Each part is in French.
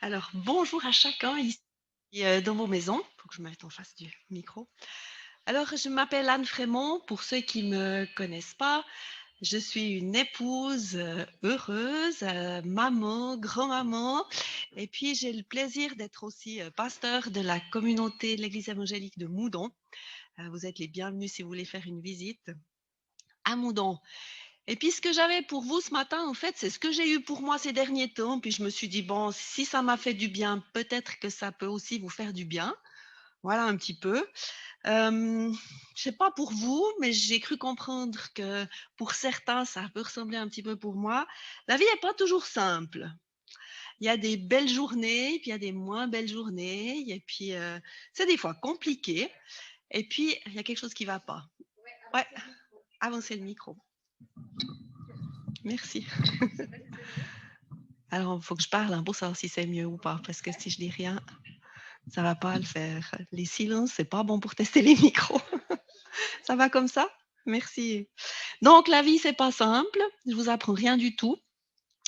Alors, bonjour à chacun ici dans vos maisons. Il faut que je me mette en face du micro. Alors, je m'appelle Anne Frémont. Pour ceux qui ne me connaissent pas, je suis une épouse heureuse, maman, grand-maman. Et puis, j'ai le plaisir d'être aussi pasteur de la communauté de l'Église évangélique de Moudon. Vous êtes les bienvenus si vous voulez faire une visite à Moudon. Et puis, ce que j'avais pour vous ce matin, en fait, c'est ce que j'ai eu pour moi ces derniers temps. Puis je me suis dit, bon, si ça m'a fait du bien, peut-être que ça peut aussi vous faire du bien. Voilà un petit peu. Je sais pas pour vous, mais j'ai cru comprendre que pour certains, ça peut ressembler un petit peu pour moi. La vie n'est pas toujours simple. Il y a des belles journées, puis il y a des moins belles journées, et puis c'est des fois compliqué. Et puis, il y a quelque chose qui va pas. Ouais, avancez le micro. Merci. Alors, il faut que je parle pour savoir si c'est mieux ou pas, parce que si je dis rien, ça va pas le faire. Les silences, c'est pas bon pour tester les micros. Ça va comme ça? Merci. Donc, la vie, c'est pas simple. Je vous apprends rien du tout.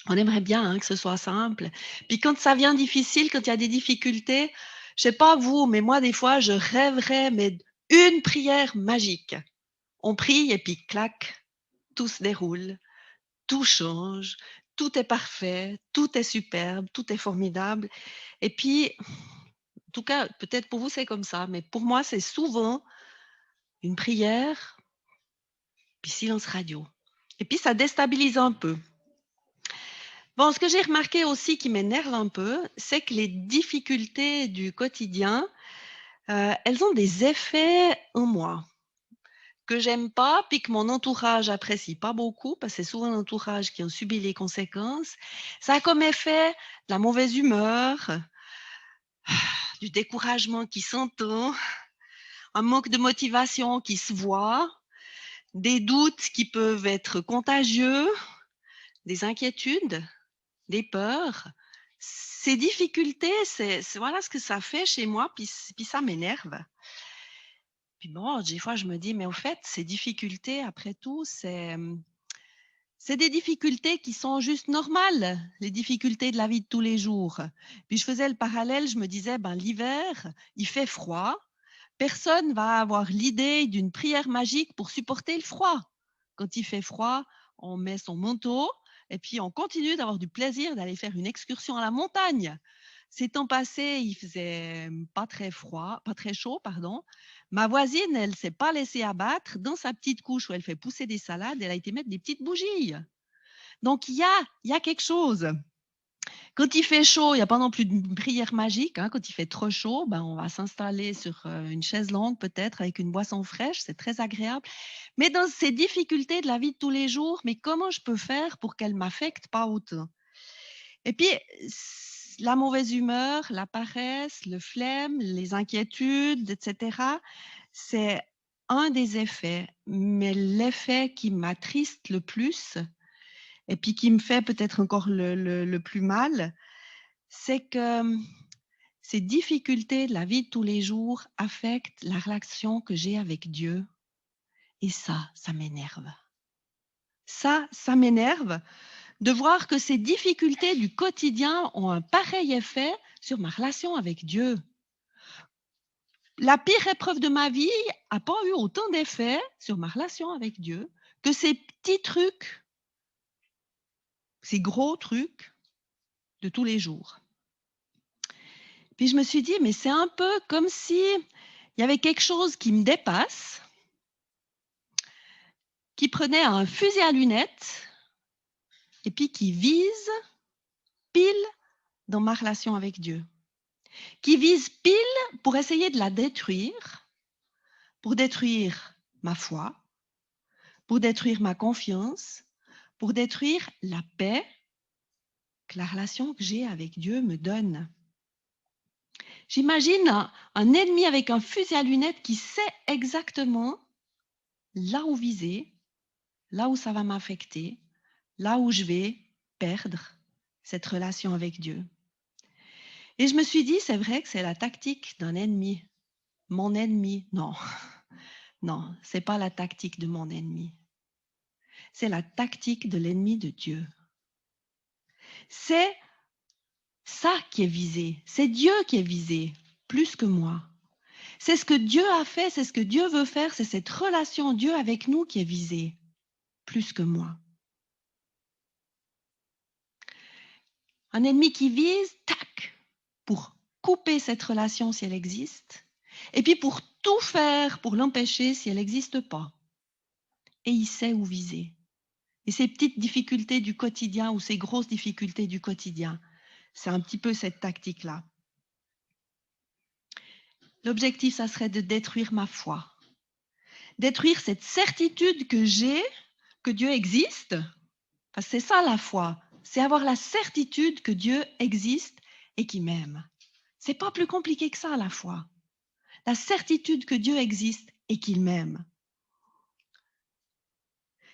On aimerait bien que ce soit simple. Puis quand ça vient difficile, quand il y a des difficultés, je sais pas vous, mais moi, des fois, je rêverais, mais une prière magique. On prie et puis clac, tout se déroule, tout change, tout est parfait, tout est superbe, tout est formidable. Et puis, en tout cas, peut-être pour vous, c'est comme ça, mais pour moi, c'est souvent une prière, puis silence radio. Et puis, ça déstabilise un peu. Bon, ce que j'ai remarqué aussi qui m'énerve un peu, c'est que les difficultés du quotidien, elles ont des effets en moi que j'aime pas, puis que mon entourage apprécie pas beaucoup, parce que c'est souvent l'entourage qui en subit les conséquences. Ça a comme effet de la mauvaise humeur, du découragement qui s'entend, un manque de motivation qui se voit, des doutes qui peuvent être contagieux, des inquiétudes, des peurs. Ces difficultés, voilà ce que ça fait chez moi, puis ça m'énerve. Puis bon, des fois, je me dis, mais au fait, ces difficultés, après tout, c'est des difficultés qui sont juste normales, les difficultés de la vie de tous les jours. Puis je faisais le parallèle, je me disais, ben, l'hiver, il fait froid. Personne va avoir l'idée d'une prière magique pour supporter le froid. Quand il fait froid, on met son manteau et puis on continue d'avoir du plaisir d'aller faire une excursion à la montagne. Ces temps passés, il faisait pas très froid, pas très chaud, pardon. Ma voisine, elle s'est pas laissée abattre. Dans sa petite couche où elle fait pousser des salades, elle a été mettre des petites bougies. Donc il y a quelque chose. Quand il fait chaud, il n'y a pas non plus de prière magique, hein. Quand il fait trop chaud, ben, on va s'installer sur une chaise longue peut-être avec une boisson fraîche, c'est très agréable. Mais dans ces difficultés de la vie de tous les jours, mais comment je peux faire pour qu'elles m'affectent pas autant? Et puis, la mauvaise humeur, la paresse, le flemme, les inquiétudes, etc., c'est un des effets. Mais l'effet qui m'attriste le plus, et puis qui me fait peut-être encore le plus mal, c'est que ces difficultés de la vie de tous les jours affectent la relation que j'ai avec Dieu. Et ça m'énerve. Ça m'énerve de voir que ces difficultés du quotidien ont un pareil effet sur ma relation avec Dieu. La pire épreuve de ma vie n'a pas eu autant d'effet sur ma relation avec Dieu que ces petits trucs, ces gros trucs de tous les jours. Puis je me suis dit, mais c'est un peu comme si il y avait quelque chose qui me dépasse, qui prenait un fusil à lunettes et puis qui vise pile dans ma relation avec Dieu, qui vise pile pour essayer de la détruire, pour détruire ma foi, pour détruire ma confiance, pour détruire la paix que la relation que j'ai avec Dieu me donne. J'imagine un ennemi avec un fusil à lunettes qui sait exactement là où viser, là où ça va m'affecter, là où je vais perdre cette relation avec Dieu. Et je me suis dit, c'est vrai que c'est la tactique d'un ennemi. Mon ennemi, non, non, c'est pas la tactique de mon ennemi. C'est la tactique de l'ennemi de Dieu. C'est ça qui est visé. C'est Dieu qui est visé, plus que moi. C'est ce que Dieu a fait, c'est ce que Dieu veut faire, c'est cette relation Dieu avec nous qui est visée, plus que moi. Un ennemi qui vise, tac, pour couper cette relation si elle existe, et puis pour tout faire pour l'empêcher si elle n'existe pas. Et il sait où viser. Et ces petites difficultés du quotidien ou ces grosses difficultés du quotidien, c'est un petit peu cette tactique-là. L'objectif, ça serait de détruire ma foi. Détruire cette certitude que j'ai que Dieu existe. Parce que c'est ça la foi. C'est avoir la certitude que Dieu existe et qu'il m'aime. C'est pas plus compliqué que ça, la foi. La certitude que Dieu existe et qu'il m'aime.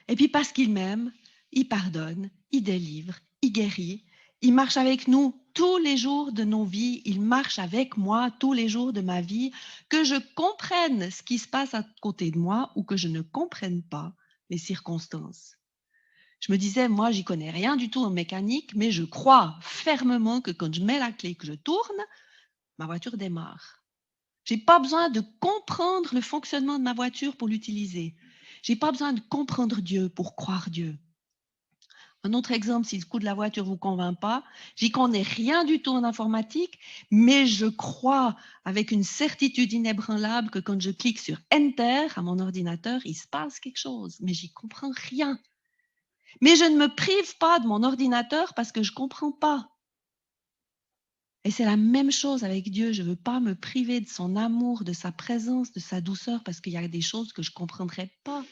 Et puis parce qu'il m'aime, il pardonne, il délivre, il guérit, il marche avec nous tous les jours de nos vies, il marche avec moi tous les jours de ma vie, que je comprenne ce qui se passe à côté de moi ou que je ne comprenne pas les circonstances. Je me disais, moi, j'y connais rien du tout en mécanique, mais je crois fermement que quand je mets la clé, que je tourne, ma voiture démarre. J'ai pas besoin de comprendre le fonctionnement de ma voiture pour l'utiliser. J'ai pas besoin de comprendre Dieu pour croire Dieu. Un autre exemple, si le coût de la voiture vous convainc pas, j'y connais rien du tout en informatique, mais je crois avec une certitude inébranlable que quand je clique sur Enter à mon ordinateur, il se passe quelque chose, mais j'y comprends rien. Mais je ne me prive pas de mon ordinateur parce que je comprends pas. Et c'est la même chose avec Dieu. Je ne veux pas me priver de son amour, de sa présence, de sa douceur, parce qu'il y a des choses que je ne comprendrai pas.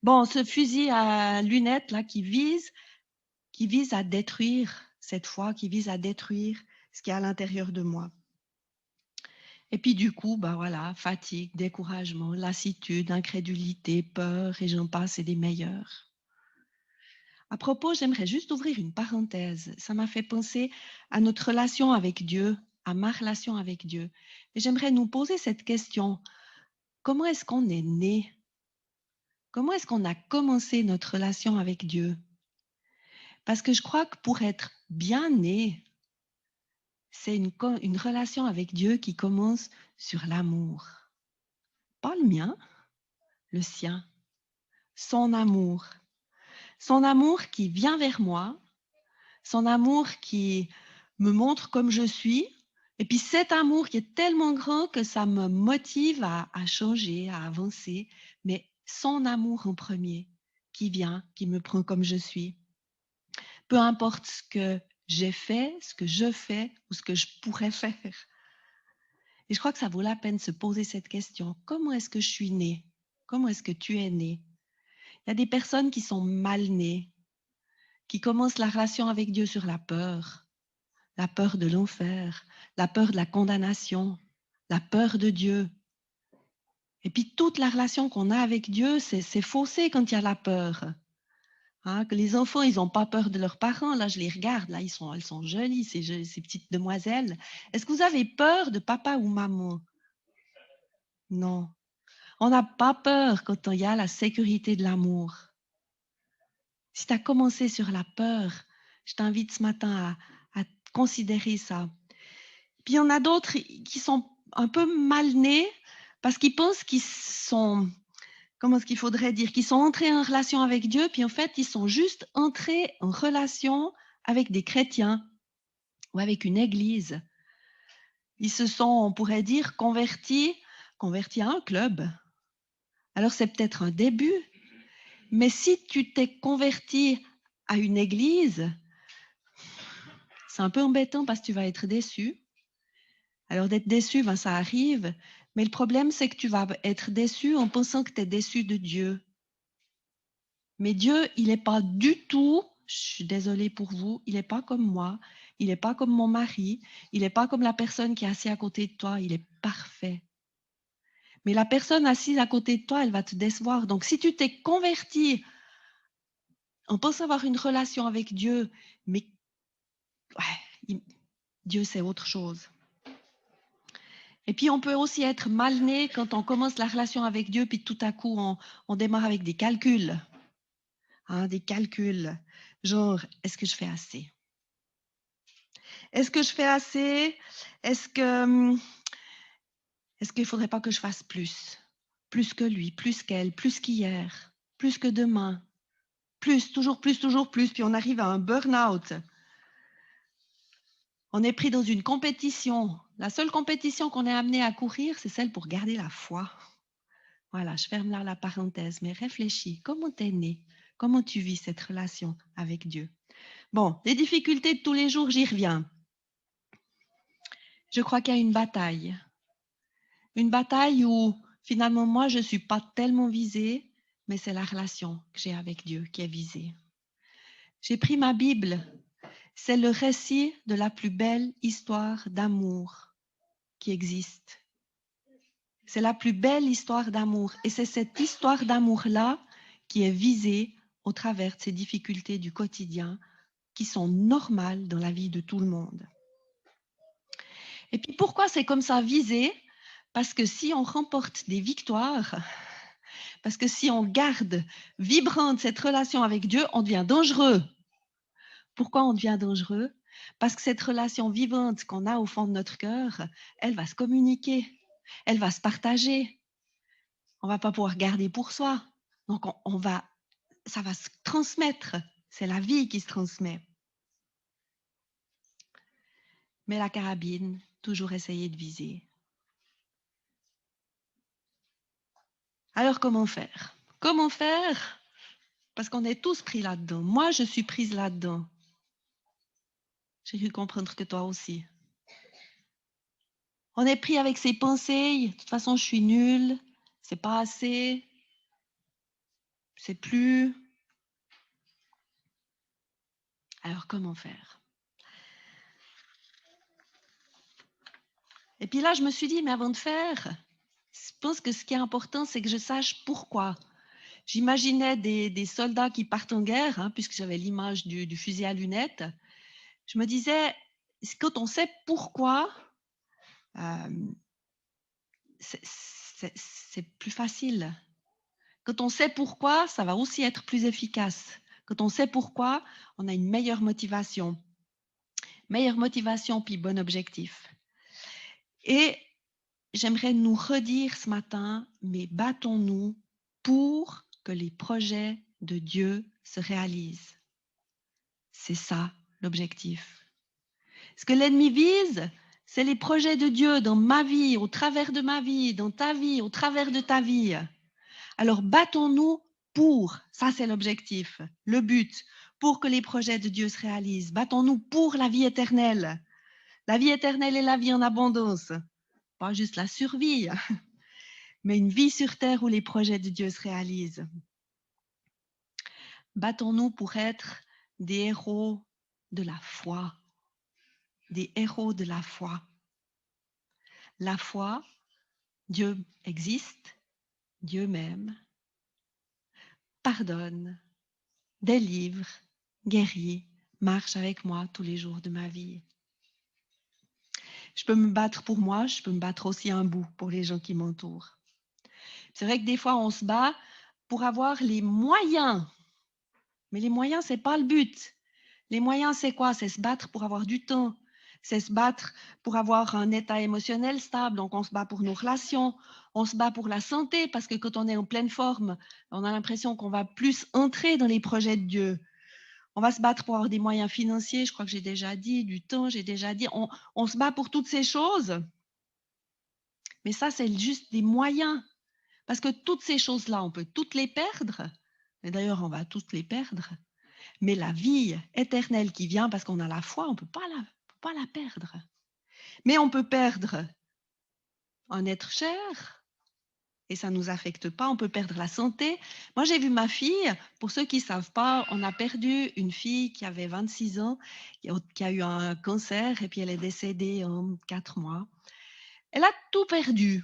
Bon, ce fusil à lunettes là qui vise à détruire cette foi, qui vise à détruire ce qui est à l'intérieur de moi. Et puis du coup, bah voilà, fatigue, découragement, lassitude, incrédulité, peur, et j'en passe, et des meilleurs. À propos, j'aimerais juste ouvrir une parenthèse. Ça m'a fait penser à notre relation avec Dieu, à ma relation avec Dieu. Et j'aimerais nous poser cette question. Comment est-ce qu'on est né? Comment est-ce qu'on a commencé notre relation avec Dieu? Parce que je crois que pour être bien né, c'est une relation avec Dieu qui commence sur l'amour. Pas le mien, le sien. Son amour. Son amour qui vient vers moi, son amour qui me montre comme je suis, et puis cet amour qui est tellement grand que ça me motive à changer, à avancer, mais son amour en premier, qui vient, qui me prend comme je suis. Peu importe ce que j'ai fait, ce que je fais ou ce que je pourrais faire. Et je crois que ça vaut la peine de se poser cette question. Comment est-ce que je suis née? Comment est-ce que tu es né? Il y a des personnes qui sont mal nées, qui commencent la relation avec Dieu sur la peur de l'enfer, la peur de la condamnation, la peur de Dieu. Et puis toute la relation qu'on a avec Dieu, c'est faussé quand il y a la peur. Hein, que les enfants, ils n'ont pas peur de leurs parents. Là, je les regarde, là, elles sont jolies, ces petites demoiselles. Est-ce que vous avez peur de papa ou maman? Non. On n'a pas peur quand il y a la sécurité de l'amour. Si tu as commencé sur la peur, je t'invite ce matin à considérer ça. Puis il y en a d'autres qui sont un peu mal nés parce qu'ils pensent qu'ils sont, comment est-ce qu'il faudrait dire, qu'ils sont entrés en relation avec Dieu, puis en fait, ils sont juste entrés en relation avec des chrétiens ou avec une église. Ils se sont, on pourrait dire, convertis à un club. Alors c'est peut-être un début, mais si tu t'es converti à une église, c'est un peu embêtant parce que tu vas être déçu. Alors d'être déçu, ben, ça arrive, mais le problème, c'est que tu vas être déçu en pensant que tu es déçu de Dieu. Mais Dieu, il n'est pas du tout, je suis désolée pour vous, il n'est pas comme moi, il n'est pas comme mon mari, il n'est pas comme la personne qui est assise à côté de toi, il est parfait. Mais la personne assise à côté de toi, elle va te décevoir. Donc si tu t'es converti en pensant avoir une relation avec Dieu, mais ouais, Dieu, c'est autre chose. Et puis, on peut aussi être mal né quand on commence la relation avec Dieu, puis tout à coup, on démarre avec des calculs. Hein, des calculs. Genre, est-ce que je fais assez? Est-ce que je fais assez? Est-ce que, est-ce qu'il ne faudrait pas que je fasse plus? Plus que lui, plus qu'elle, plus qu'hier, plus que demain, plus, toujours plus, puis on arrive à un burn-out. On est pris dans une compétition. La seule compétition qu'on est amené à courir, c'est celle pour garder la foi. Voilà, je ferme là la parenthèse, mais réfléchis, comment t'es né? Comment tu vis cette relation avec Dieu? Bon, les difficultés de tous les jours, j'y reviens. Je crois qu'il y a une bataille où finalement moi, je ne suis pas tellement visée, mais c'est la relation que j'ai avec Dieu qui est visée. J'ai pris ma Bible, c'est le récit de la plus belle histoire d'amour qui existe. C'est la plus belle histoire d'amour. Et c'est cette histoire d'amour-là qui est visée au travers de ces difficultés du quotidien qui sont normales dans la vie de tout le monde. Et puis pourquoi c'est comme ça visé? Parce que si on remporte des victoires, parce que si on garde vibrante cette relation avec Dieu, on devient dangereux. Pourquoi on devient dangereux? Parce que cette relation vivante qu'on a au fond de notre cœur, elle va se communiquer, elle va se partager. On ne va pas pouvoir garder pour soi. Donc, ça va se transmettre. C'est la vie qui se transmet. Mais la carabine, toujours essayer de viser. Alors, comment faire? Comment faire? Parce qu'on est tous pris là-dedans. Moi, je suis prise là-dedans. J'ai dû comprendre que toi aussi. On est pris avec ses pensées. De toute façon, je suis nulle. C'est pas assez. C'est plus. Alors, comment faire? Et puis là, je me suis dit, mais avant de faire, je pense que ce qui est important, c'est que je sache pourquoi. J'imaginais des soldats qui partent en guerre, hein, puisque j'avais l'image du fusil à lunettes. Je me disais, quand on sait pourquoi, c'est plus facile. Quand on sait pourquoi, ça va aussi être plus efficace. Quand on sait pourquoi, on a une meilleure motivation. Meilleure motivation, puis bon objectif. Et j'aimerais nous redire ce matin, mais battons-nous pour que les projets de Dieu se réalisent. C'est ça l'objectif. Ce que l'ennemi vise, c'est les projets de Dieu dans ma vie, au travers de ma vie, dans ta vie, au travers de ta vie. Alors battons-nous pour, ça c'est l'objectif, le but, pour que les projets de Dieu se réalisent. Battons-nous pour la vie éternelle. La vie éternelle est la vie en abondance. Pas juste la survie, mais une vie sur terre où les projets de Dieu se réalisent. Battons-nous pour être des héros de la foi. Des héros de la foi. La foi, Dieu existe, Dieu m'aime, pardonne, délivre, guérit, marche avec moi tous les jours de ma vie. Je peux me battre pour moi, je peux me battre aussi un bout pour les gens qui m'entourent. C'est vrai que des fois, on se bat pour avoir les moyens. Mais les moyens, ce n'est pas le but. Les moyens, c'est quoi? C'est se battre pour avoir du temps. C'est se battre pour avoir un état émotionnel stable. Donc, on se bat pour nos relations. On se bat pour la santé parce que quand on est en pleine forme, on a l'impression qu'on va plus entrer dans les projets de Dieu. On va se battre pour avoir des moyens financiers, je crois que j'ai déjà dit, du temps, j'ai déjà dit. On se bat pour toutes ces choses. Mais ça, c'est juste des moyens. Parce que toutes ces choses-là, on peut toutes les perdre. Et d'ailleurs, on va toutes les perdre. Mais la vie éternelle qui vient, parce qu'on a la foi, on ne peut pas la perdre. Mais on peut perdre un être cher, et ça ne nous affecte pas. On peut perdre la santé. Moi, j'ai vu ma fille, pour ceux qui ne savent pas, on a perdu une fille qui avait 26 ans, qui a eu un cancer, et puis elle est décédée en 4 mois. Elle a tout perdu.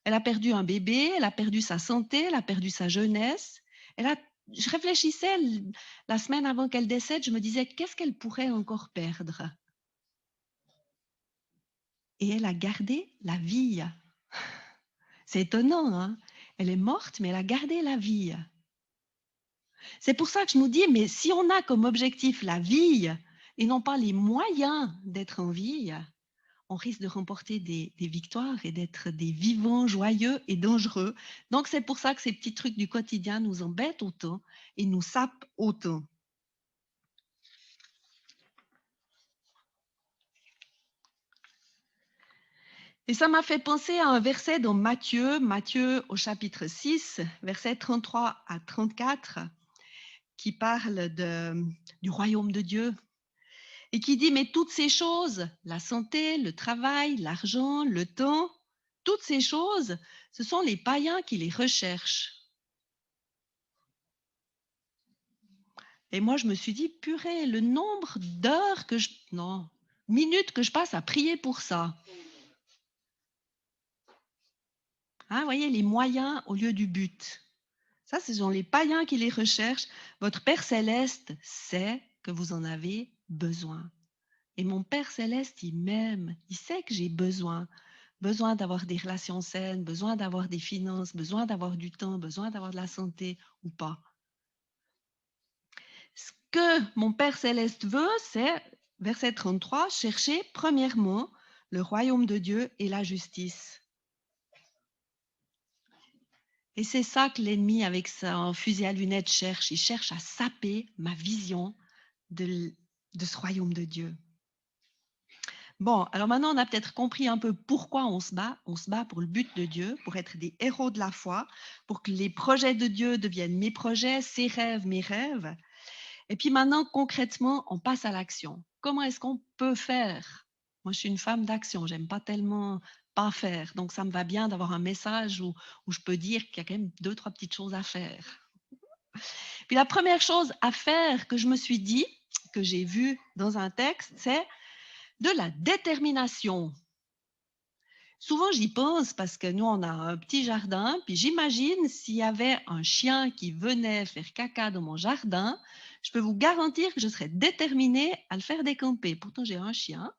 Elle a perdu un bébé, elle a perdu sa santé, elle a perdu sa jeunesse. Je réfléchissais la semaine avant qu'elle décède, je me disais, qu'est-ce qu'elle pourrait encore perdre? Et elle a gardé la vie. C'est étonnant, hein? Elle est morte, mais elle a gardé la vie. C'est pour ça que je nous dis, mais si on a comme objectif la vie, et n'ont pas les moyens d'être en vie, on risque de remporter des victoires et d'être des vivants joyeux et dangereux. Donc, c'est pour ça que ces petits trucs du quotidien nous embêtent autant et nous sapent autant. Et ça m'a fait penser à un verset dans Matthieu au chapitre 6, versets 33 à 34, qui parle du royaume de Dieu et qui dit, mais toutes ces choses, la santé, le travail, l'argent, le temps, toutes ces choses, ce sont les païens qui les recherchent. Et moi, je me suis dit, purée, le nombre d'heures minutes que je passe à prier pour ça. Hein, vous voyez, les moyens au lieu du but. Ça, ce sont les païens qui les recherchent. Votre Père céleste sait que vous en avez besoin. Et mon Père céleste, il m'aime. Il sait que j'ai besoin. Besoin d'avoir des relations saines, besoin d'avoir des finances, besoin d'avoir du temps, besoin d'avoir de la santé ou pas. Ce que mon Père céleste veut, c'est, verset 33, chercher premièrement le royaume de Dieu et la justice. Et c'est ça que l'ennemi, avec son fusil à lunettes, cherche. Il cherche à saper ma vision de ce royaume de Dieu. Bon, alors maintenant, on a peut-être compris un peu pourquoi on se bat. On se bat pour le but de Dieu, pour être des héros de la foi, pour que les projets de Dieu deviennent mes projets, ses rêves, mes rêves. Et puis maintenant, concrètement, on passe à l'action. Comment est-ce qu'on peut faire? Moi, je suis une femme d'action. J'aime pas tellement pas faire. Donc, ça me va bien d'avoir un message où je peux dire qu'il y a quand même 2, 3 petites choses à faire. Puis la première chose à faire que je me suis dit, que j'ai vu dans un texte, c'est de la détermination. Souvent, j'y pense parce que nous, on a un petit jardin, puis j'imagine s'il y avait un chien qui venait faire caca dans mon jardin, je peux vous garantir que je serais déterminée à le faire décamper. Pourtant, j'ai un chien,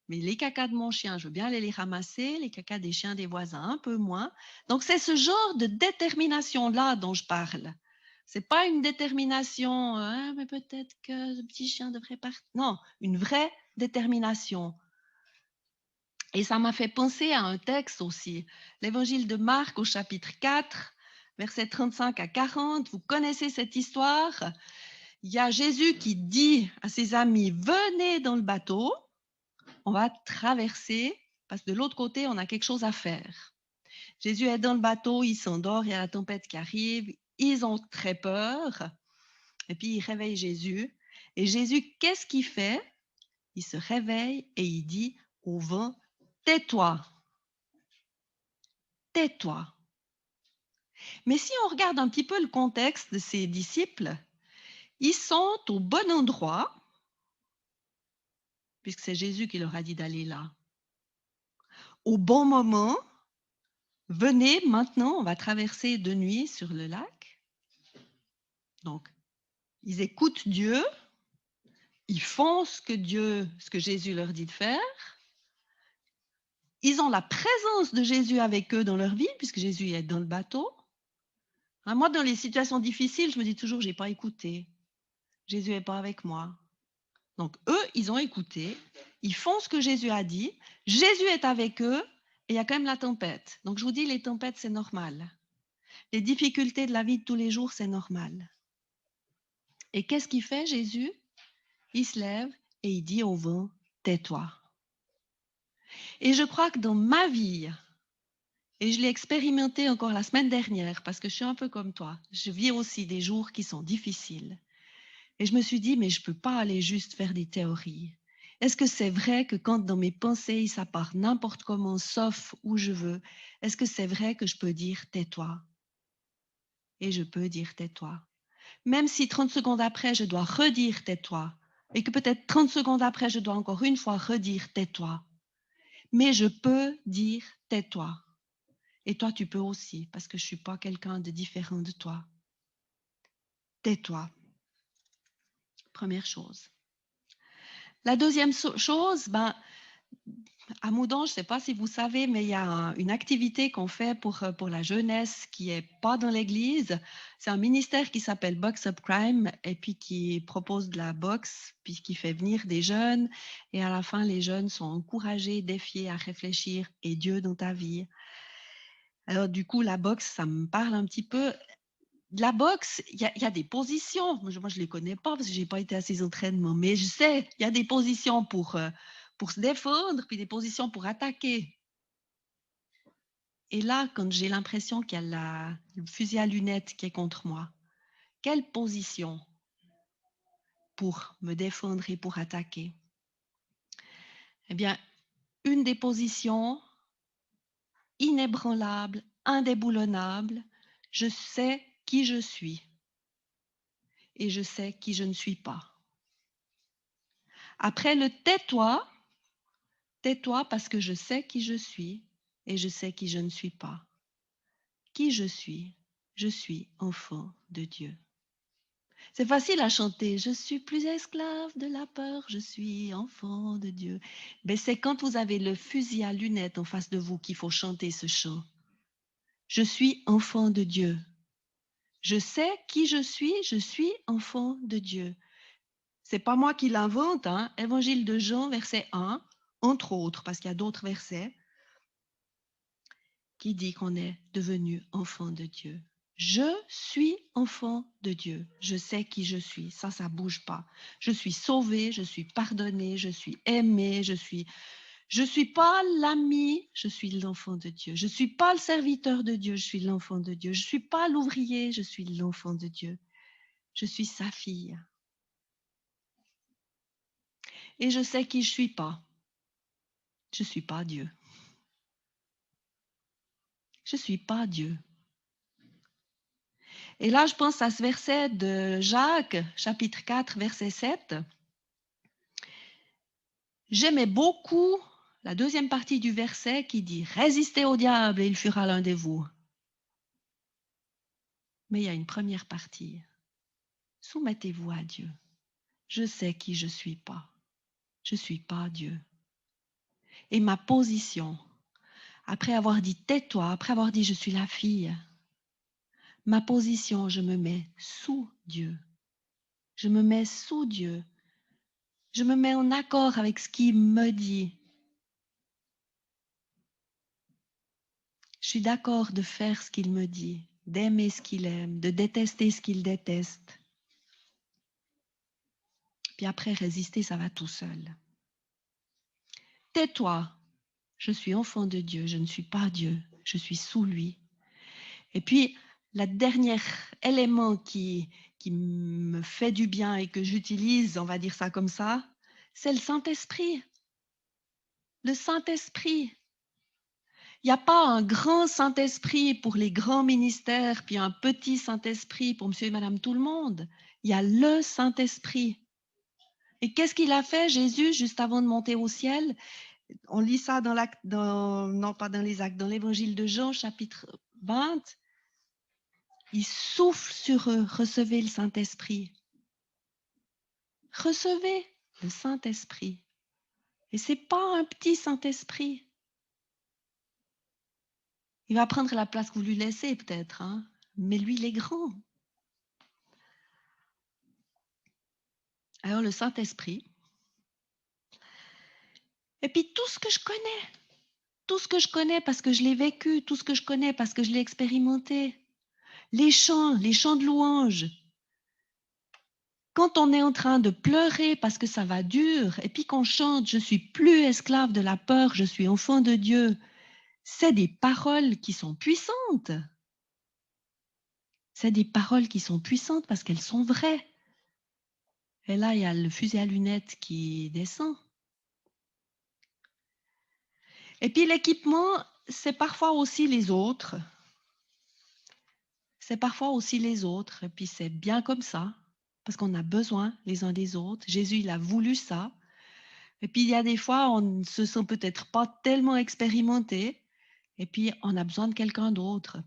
mais les cacas de mon chien, je veux bien aller les ramasser, les cacas des chiens des voisins, un peu moins. Donc, c'est ce genre de détermination-là dont je parle. C'est pas une détermination, mais peut-être que le petit chien devrait partir. Non, une vraie détermination. Et ça m'a fait penser à un texte aussi, l'évangile de Marc au chapitre 4, versets 35 à 40. Vous connaissez cette histoire? Il y a Jésus qui dit à ses amis, venez dans le bateau, on va traverser, parce que de l'autre côté, on a quelque chose à faire. Jésus est dans le bateau, il s'endort, il y a la tempête qui arrive, ils ont très peur, et puis il réveille Jésus. Et Jésus, qu'est-ce qu'il fait? Il se réveille et il dit au vent, tais-toi. Tais-toi. Mais si on regarde un petit peu le contexte de ces disciples, ils sont au bon endroit, puisque c'est Jésus qui leur a dit d'aller là. Au bon moment, venez maintenant, on va traverser de nuit sur le lac. Donc, ils écoutent Dieu, ils font ce que Jésus leur dit de faire. Ils ont la présence de Jésus avec eux dans leur vie, puisque Jésus est dans le bateau. Moi, dans les situations difficiles, je me dis toujours, j'ai pas écouté. Jésus n'est pas avec moi. Donc, eux, ils ont écouté, ils font ce que Jésus a dit, Jésus est avec eux, et il y a quand même la tempête. Donc, je vous dis, les tempêtes, c'est normal. Les difficultés de la vie de tous les jours, c'est normal. Et qu'est-ce qu'il fait, Jésus? Il se lève et il dit au vent, tais-toi. Et je crois que dans ma vie, et je l'ai expérimenté encore la semaine dernière, parce que je suis un peu comme toi, je vis aussi des jours qui sont difficiles. Et je me suis dit, mais je ne peux pas aller juste faire des théories. Est-ce que c'est vrai que quand dans mes pensées, ça part n'importe comment, sauf où je veux, est-ce que c'est vrai que je peux dire tais-toi? Et je peux dire tais-toi. Même si 30 secondes après, je dois redire tais-toi, et que peut-être 30 secondes après, je dois encore une fois redire tais-toi. Mais je peux dire tais-toi. Et toi, tu peux aussi, parce que je ne suis pas quelqu'un de différent de toi. Tais-toi. Première chose. La deuxième chose, À Moudon, je ne sais pas si vous savez, mais il y a une activité qu'on fait pour la jeunesse qui n'est pas dans l'église. C'est un ministère qui s'appelle Box Up Crime et puis qui propose de la boxe, puis qui fait venir des jeunes. Et à la fin, les jeunes sont encouragés, défiés à réfléchir et Dieu dans ta vie. Alors du coup, la boxe, ça me parle un petit peu. La boxe, il y a des positions. Moi, je ne les connais pas parce que je n'ai pas été à ces entraînements, mais je sais, il y a des positions pour se défendre, puis des positions pour attaquer. Et là, quand j'ai l'impression qu'il y a le fusil à lunettes qui est contre moi, quelle position pour me défendre et pour attaquer? Eh bien, une des positions inébranlables, indéboulonnables, je sais qui je suis et je sais qui je ne suis pas. Après le tais-toi, tais-toi parce que je sais qui je suis et je sais qui je ne suis pas. Qui je suis enfant de Dieu. C'est facile à chanter. Je suis plus esclave de la peur, je suis enfant de Dieu. Mais c'est quand vous avez le fusil à lunettes en face de vous qu'il faut chanter ce chant. Je suis enfant de Dieu. Je sais qui je suis enfant de Dieu. C'est pas moi qui l'invente, hein. Évangile de Jean, verset 1, entre autres, parce qu'il y a d'autres versets qui dit qu'on est devenu enfant de Dieu. Je suis enfant de Dieu. Je sais qui je suis. Ça bouge pas. Je suis sauvé, je suis pardonné, je suis aimé, je suis pas l'ami, je suis l'enfant de Dieu. Je suis pas le serviteur de Dieu, je suis l'enfant de Dieu. Je suis pas l'ouvrier, je suis l'enfant de Dieu. Je suis sa fille. Et je sais qui je suis pas. Je suis pas Dieu. Je suis pas Dieu. Et là, je pense à ce verset de Jacques, chapitre 4, verset 7. J'aimais beaucoup la deuxième partie du verset qui dit « Résistez au diable et il fuira l'un de vous ». Mais il y a une première partie. Soumettez-vous à Dieu. Je sais qui je suis pas. Je suis pas Dieu. Et ma position, après avoir dit « tais-toi », après avoir dit « je suis la fille », ma position, je me mets sous Dieu. Je me mets sous Dieu. Je me mets en accord avec ce qu'il me dit. Je suis d'accord de faire ce qu'il me dit, d'aimer ce qu'il aime, de détester ce qu'il déteste. Puis après, résister, ça va tout seul. Tais-toi, je suis enfant de Dieu, je ne suis pas Dieu, je suis sous lui. Et puis, le dernier élément qui me fait du bien et que j'utilise, on va dire ça comme ça, c'est le Saint-Esprit. Le Saint-Esprit. Il n'y a pas un grand Saint-Esprit pour les grands ministères, puis un petit Saint-Esprit pour monsieur et madame tout le monde. Il y a le Saint-Esprit. Et qu'est-ce qu'il a fait, Jésus, juste avant de monter au ciel? On lit ça non pas dans les actes, dans l'évangile de Jean, chapitre 20. Il souffle sur eux, recevez le Saint-Esprit. Recevez le Saint-Esprit. Et ce n'est pas un petit Saint-Esprit. Il va prendre la place que vous lui laissez peut-être, hein? Mais lui, il est grand. Alors le Saint-Esprit. Et puis tout ce que je connais parce que je l'ai vécu, tout ce que je connais parce que je l'ai expérimenté. Les chants de louange. Quand on est en train de pleurer parce que ça va dur, et puis qu'on chante « Je suis plus esclave de la peur, je suis enfant de Dieu », c'est des paroles qui sont puissantes. C'est des paroles qui sont puissantes parce qu'elles sont vraies. Et là, il y a le fusil à lunettes qui descend. Et puis l'équipement, c'est parfois aussi les autres. C'est parfois aussi les autres. Et puis c'est bien comme ça, parce qu'on a besoin les uns des autres. Jésus, il a voulu ça. Et puis il y a des fois, on ne se sent peut-être pas tellement expérimenté. Et puis on a besoin de quelqu'un d'autre.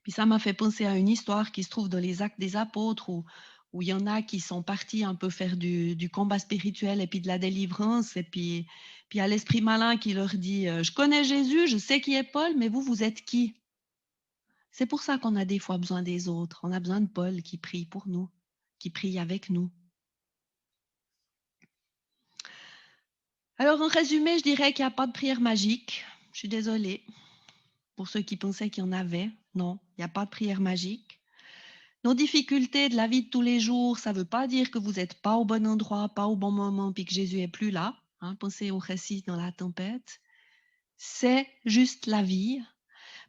Puis ça m'a fait penser à une histoire qui se trouve dans les Actes des Apôtres où il y en a qui sont partis un peu faire du combat spirituel et puis de la délivrance, et puis il y a l'esprit malin qui leur dit je connais Jésus, je sais qui est Paul, mais vous êtes qui? C'est pour ça qu'on a des fois besoin des autres. On a besoin de Paul qui prie pour nous, qui prie avec nous. Alors, en résumé, je dirais qu'il n'y a pas de prière magique. Je suis désolée pour ceux qui pensaient qu'il y en avait. Non, il n'y a pas de prière magique. Nos difficultés de la vie de tous les jours, ça ne veut pas dire que vous n'êtes pas au bon endroit, pas au bon moment, puis que Jésus est plus là. Hein, pensez au récit dans la tempête. C'est juste la vie.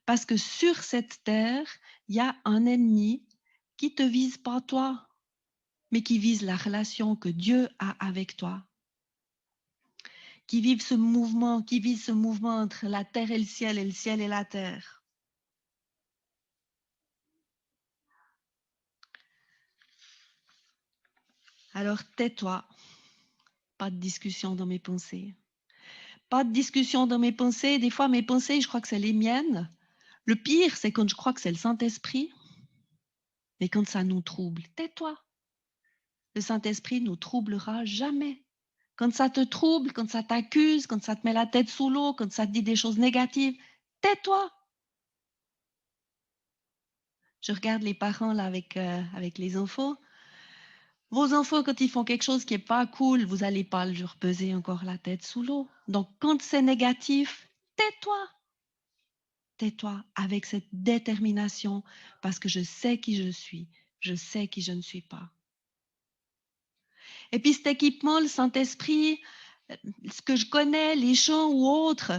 Parce que sur cette terre, il y a un ennemi qui ne te vise pas toi, mais qui vise la relation que Dieu a avec toi. Qui vise ce mouvement entre la terre et le ciel et la terre. Alors tais-toi. Pas de discussion dans mes pensées. Pas de discussion dans mes pensées. Des fois, mes pensées, je crois que c'est les miennes. Le pire, c'est quand je crois que c'est le Saint-Esprit. Mais quand ça nous trouble, tais-toi. Le Saint-Esprit nous troublera jamais. Quand ça te trouble, quand ça t'accuse, quand ça te met la tête sous l'eau, quand ça te dit des choses négatives, tais-toi. Je regarde les parents là avec les enfants. Vos enfants, quand ils font quelque chose qui n'est pas cool, vous n'allez pas leur peser encore la tête sous l'eau. Donc, quand c'est négatif, tais-toi. Tais-toi avec cette détermination parce que je sais qui je suis. Je sais qui je ne suis pas. Et puis cet équipement, le Saint-Esprit, ce que je connais, les chants ou autres,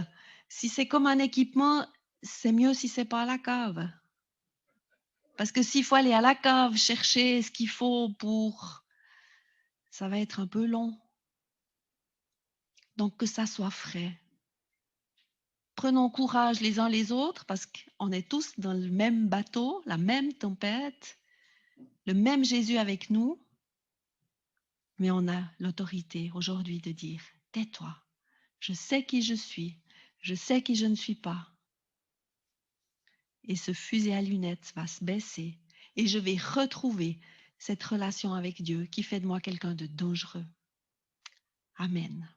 si c'est comme un équipement, c'est mieux si c'est pas à la cave. Parce que s'il faut aller à la cave chercher ce qu'il faut pour, ça va être un peu long. Donc que ça soit frais. Prenons courage les uns les autres parce qu'on est tous dans le même bateau, la même tempête, le même Jésus avec nous. Mais on a l'autorité aujourd'hui de dire, tais-toi, je sais qui je suis, je sais qui je ne suis pas. Et ce fusil à lunettes va se baisser et je vais retrouver cette relation avec Dieu qui fait de moi quelqu'un de dangereux. Amen.